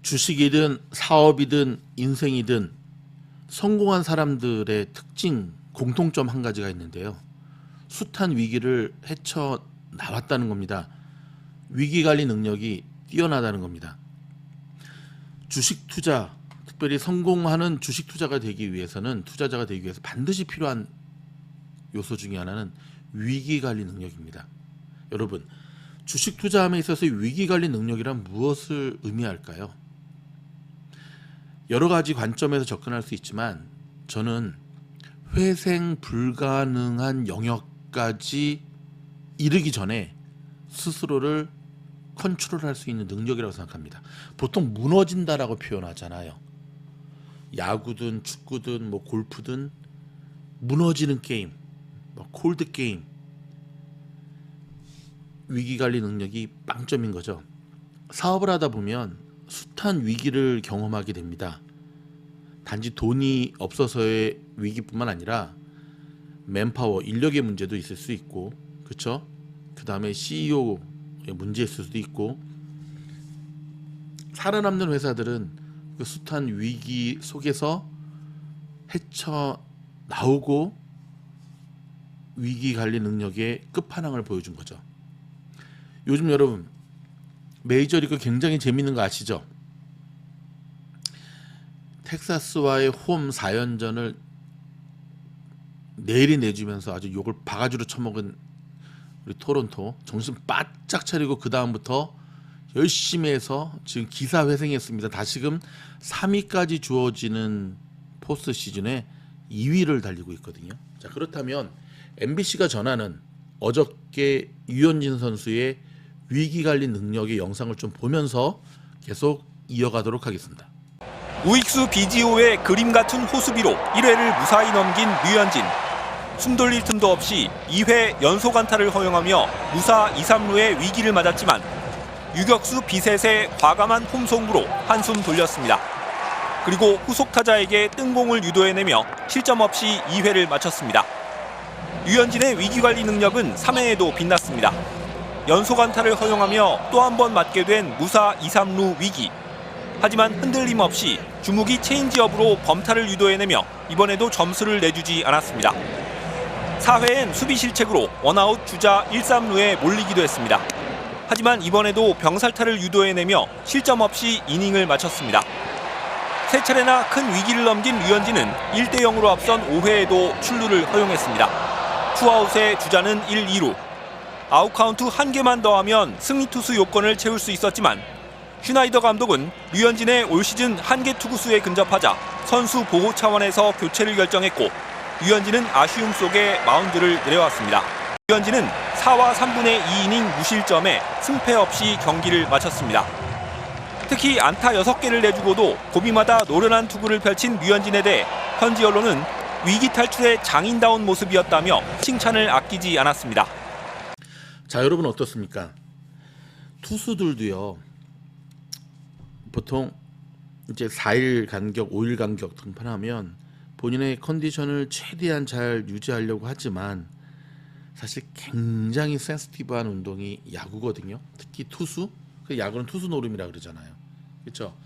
주식이든 사업이든 인생이든 성공한 사람들의 특징, 공통점 한 가지가 있는데요. 숱한 위기를 헤쳐 나왔다는 겁니다. 위기관리 능력이 뛰어나다는 겁니다. 주식 투자, 특별히 성공하는 주식 투자가 되기 위해서는, 투자자가 되기 위해서 반드시 필요한 요소 중에 하나는 위기관리 능력입니다. 여러분, 주식 투자함에 있어서 위기관리 능력이란 무엇을 의미할까요? 여러 가지 관점에서 접근할 수 있지만 저는 회생 불가능한 영역까지 이르기 전에 스스로를 컨트롤할 수 있는 능력이라고 생각합니다. 보통 무너진다라고 표현하잖아요. 야구든 축구든 골프든 무너지는 게임, 콜드 게임, 위기관리 능력이 빵점인 거죠. 사업을 하다 보면 숱한 위기를 경험하게 됩니다. 단지 돈이 없어서의 위기뿐만 아니라 맨파워, 인력의 문제도 있을 수 있고, 그렇죠? 그 다음에 CEO의 문제 있을 수도 있고, 살아남는 회사들은 그 숱한 위기 속에서 헤쳐 나오고 위기 관리 능력의 끝판왕을 보여준 거죠. 요즘 여러분 메이저리그 굉장히 재밌는 거 아시죠? 텍사스와의 홈 4연전을 내리 내주면서 아주 욕을 바가지로 쳐먹은 우리 토론토, 정신 바짝 차리고 그 다음부터 열심히 해서 지금 기사회생했습니다. 다시금 3위까지 주어지는 포스트 시즌에 2위를 달리고 있거든요. 자, 그렇다면 MBC가 전하는 어저께 유현진 선수의 위기관리 능력의 영상을 좀 보면서 계속 이어가도록 하겠습니다. 우익수 비지오의 그림 같은 호수비로 1회를 무사히 넘긴 류현진. 숨 돌릴 틈도 없이 2회 연속 안타를 허용하며 무사 2, 3루의 위기를 맞았지만 유격수 비셋의 과감한 홈송구로 한숨 돌렸습니다. 그리고 후속 타자에게 뜬공을 유도해내며 실점 없이 2회를 마쳤습니다. 류현진의 위기관리 능력은 3회에도 빛났습니다. 연속 안타를 허용하며 또 한 번 맞게 된 무사 2, 3루 위기. 하지만 흔들림 없이 주무기 체인지업으로 범타를 유도해내며 이번에도 점수를 내주지 않았습니다. 4회엔 수비 실책으로 원아웃 주자 1, 3루에 몰리기도 했습니다. 하지만 이번에도 병살타를 유도해내며 실점 없이 이닝을 마쳤습니다. 세 차례나 큰 위기를 넘긴 류현진은 1대 0으로 앞선 5회에도 출루를 허용했습니다. 투아웃의 주자는 1, 2루. 아웃카운트 한 개만 더하면 승리 투수 요건을 채울 수 있었지만 슈나이더 감독은 류현진의 올 시즌 한개 투구수에 근접하자 선수 보호 차원에서 교체를 결정했고 류현진은 아쉬움 속에 마운드를 내려왔습니다. 류현진은 4와 3분의 2이닝 무실점에 승패 없이 경기를 마쳤습니다. 특히 안타 6개를 내주고도 고비마다 노련한 투구를 펼친 류현진에 대해 현지 언론은 위기 탈출의 장인다운 모습이었다며 칭찬을 아끼지 않았습니다. 자, 여러분 어떻습니까? 투수들도요, 보통 이제 4일 간격, 5일 간격 등판하면 본인의 컨디션을 최대한 잘 유지하려고 하지만 사실 굉장히 센시티브한 운동이 야구거든요. 특히 투수, 야구는 투수 노름이라 그러잖아요. 그렇죠?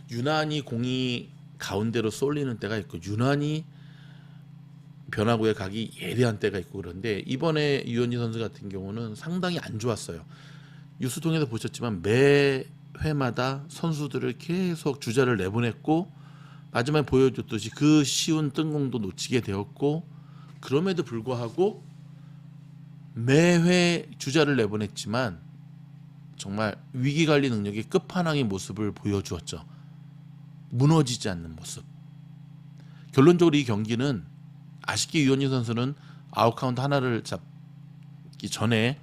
유난히 공이 가운데로 쏠리는 때가 있고 유난히 변화구의 각이 예리한 때가 있고 그런데 이번에 유현진 선수 같은 경우는 상당히 안 좋았어요. 뉴스 통해서 보셨지만 매 회마다 선수들을 계속 주자를 내보냈고 마지막에 보여줬듯이 그 쉬운 뜬공도 놓치게 되었고 그럼에도 불구하고 매회 주자를 내보냈지만 정말 위기관리 능력의 끝판왕의 모습을 보여주었죠. 무너지지 않는 모습. 결론적으로 이 경기는 아쉽게 유현진 선수는 아웃카운트 하나를 잡기 전에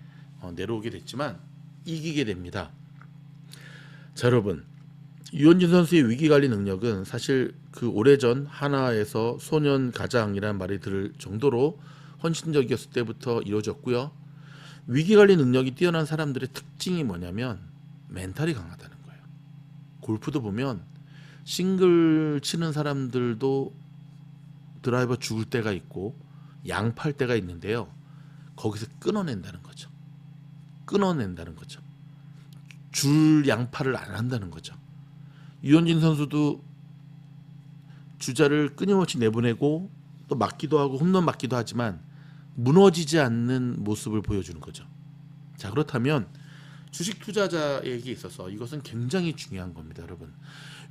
내려오게 됐지만 이기게 됩니다. 자, 여러분, 유현진 선수의 위기관리 능력은 사실 그 오래전 하나에서 소년 가장이라는 말이 들을 정도로 헌신적이었을 때부터 이루어졌고요. 위기관리 능력이 뛰어난 사람들의 특징이 뭐냐면 멘탈이 강하다는 거예요. 골프도 보면 싱글 치는 사람들도 드라이버 죽을 때가 있고 양팔 때가 있는데요. 거기서 끊어낸다는 거죠. 끊어낸다는 거죠. 줄 양팔을 안 한다는 거죠. 유현진 선수도 주자를 끊임없이 내보내고 또 맞기도 하고 홈런 맞기도 하지만 무너지지 않는 모습을 보여주는 거죠. 자, 그렇다면 주식 투자자에게 있어서 이것은 굉장히 중요한 겁니다, 여러분.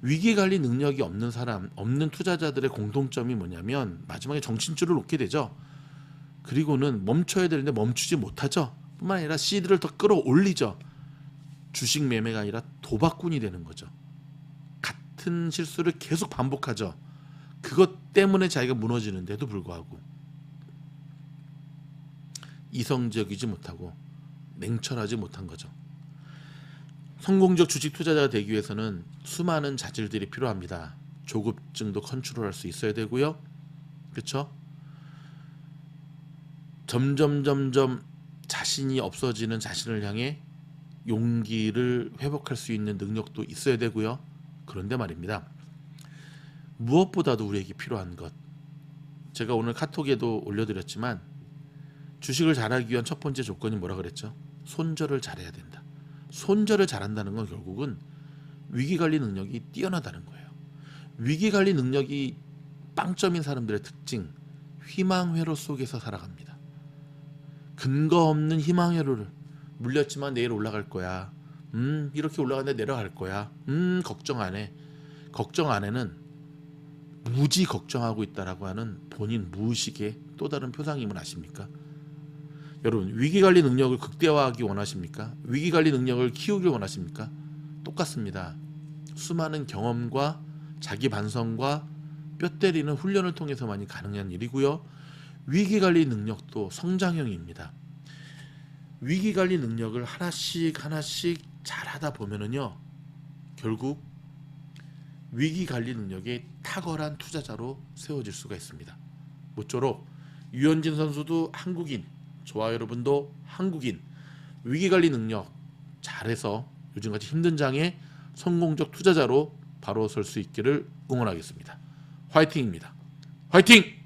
위기 관리 능력이 없는 사람, 없는 투자자들의 공통점이 뭐냐면 마지막에 정신줄을 놓게 되죠. 그리고는 멈춰야 되는데 멈추지 못하죠. 뿐만 아니라 시드를 더 끌어올리죠. 주식 매매가 아니라 도박꾼이 되는 거죠. 같은 실수를 계속 반복하죠. 그것 때문에 자기가 무너지는데도 불구하고 이성적이지 못하고 냉철하지 못한 거죠. 성공적 주식 투자자가 되기 위해서는 수많은 자질들이 필요합니다. 조급증도 컨트롤할 수 있어야 되고요. 그렇죠? 점점 자신이 없어지는 자신을 향해 용기를 회복할 수 있는 능력도 있어야 되고요. 그런데 말입니다. 무엇보다도 우리에게 필요한 것, 제가 오늘 카톡에도 올려드렸지만 주식을 잘하기 위한 첫 번째 조건이 뭐라 그랬죠? 손절을 잘해야 된다. 손절을 잘한다는 건 결국은 위기관리 능력이 뛰어나다는 거예요. 위기관리 능력이 빵점인 사람들의 특징, 희망회로 속에서 살아갑니다. 근거 없는 희망회로를 물렸지만 내일 올라갈 거야. 이렇게 올라가는데 내려갈 거야. 걱정 안 해. 걱정 안 해는 무지 걱정하고 있다라고 하는 본인 무의식의 또 다른 표상임을 아십니까? 여러분, 위기관리 능력을 극대화하기 원하십니까? 위기관리 능력을 키우길 원하십니까? 똑같습니다. 수많은 경험과 자기 반성과 뼈 때리는 훈련을 통해서만이 가능한 일이고요. 위기관리 능력도 성장형입니다. 위기관리 능력을 하나씩 잘하다 보면은요, 결국 위기관리 능력에 탁월한 투자자로 세워질 수가 있습니다. 모쪼록 유현진 선수도 한국인, 저와 여러분도 한국인, 위기관리 능력 잘해서 요즘같이 힘든 장에 성공적 투자자로 바로 설 수 있기를 응원하겠습니다. 화이팅입니다. 화이팅!